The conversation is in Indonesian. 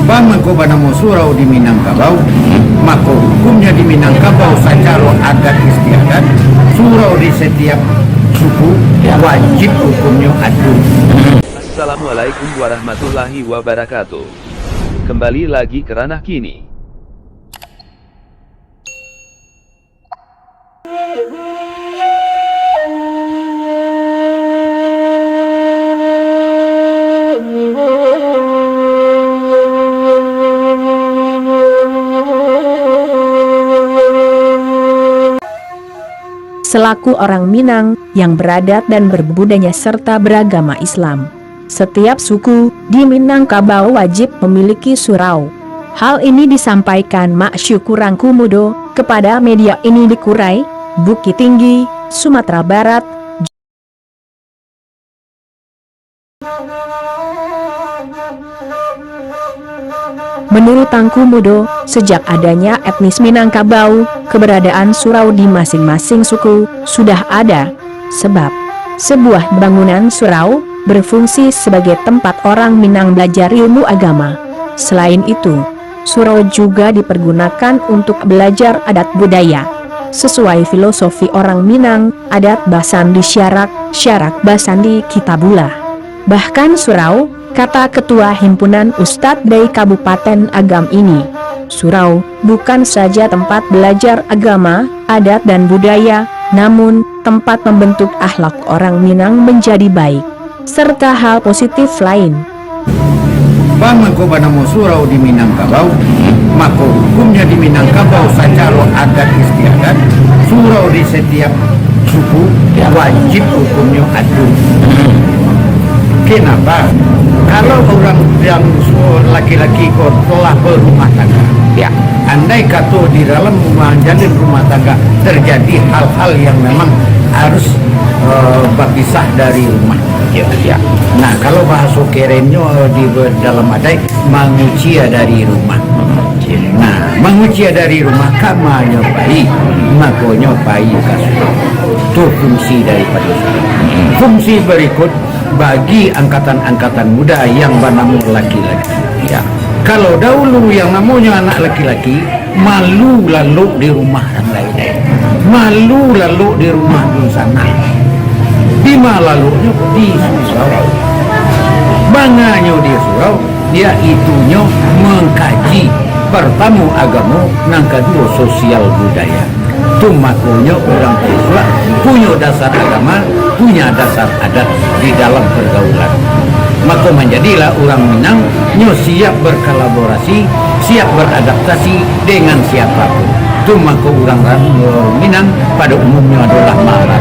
Bamako banamo surau di Minangkabau, maka hukumnya di Minangkabau secara adat istiadat, surau di setiap suku wajib hukumnya adu. Assalamualaikum warahmatullahi wabarakatuh. Kembali lagi ke ranah kini. Selaku orang Minang yang beradat dan berbudaya serta beragama Islam, setiap suku di Minangkabau wajib memiliki surau. Hal ini disampaikan Mak Syukurang Kumudo kepada media ini di Kurai, Bukit Tinggi, Sumatera Barat. Menurut Tangku Mudo, sejak adanya etnis Minangkabau, keberadaan surau di masing-masing suku sudah ada. Sebab, sebuah bangunan surau berfungsi sebagai tempat orang Minang belajar ilmu agama. Selain itu, surau juga dipergunakan untuk belajar adat budaya. Sesuai filosofi orang Minang, adat Basandi Syarak, Syarak Basandi Kitabullah. Bahkan surau, kata Ketua Himpunan Ustadz dari Kabupaten Agam ini, surau bukan saja tempat belajar agama, adat dan budaya, namun tempat membentuk akhlak orang Minang menjadi baik, serta hal positif lain. Bamako banamo surau di Minangkabau, maka hukumnya di Minangkabau secara adat istiadat, surau di setiap suku wajib hukumnya adu. Kenapa? Kalau orang yang laki-laki telah berumah tangga, ya, andai kata di dalam menjalin rumah tangga terjadi hal-hal yang memang harus berpisah dari rumah. Ya. Nah, kalau bahasa kerennya di dalam adai mengucia dari rumah. Nah, mengucia dari rumah kama nyobai, maka nyobai kasurau. Itu fungsi daripada surau. Fungsi berikut bagi angkatan-angkatan muda yang bernama laki-laki, ya. Kalau dahulu yang namanya anak laki-laki malu lalu di rumah yang lain, malu lalu di rumah di sana, di lalunya di surau, banganya di surau, dia itunya mengkaji pertama agama, nang kedua sosial budaya. Itu makanya orang tua punya dasar agama, punya dasar adat di dalam pergaulan. Maka menjadilah orang Minang siap berkolaborasi, siap beradaptasi dengan siapapun. Itu maka orang Minang pada umumnya adalah marah.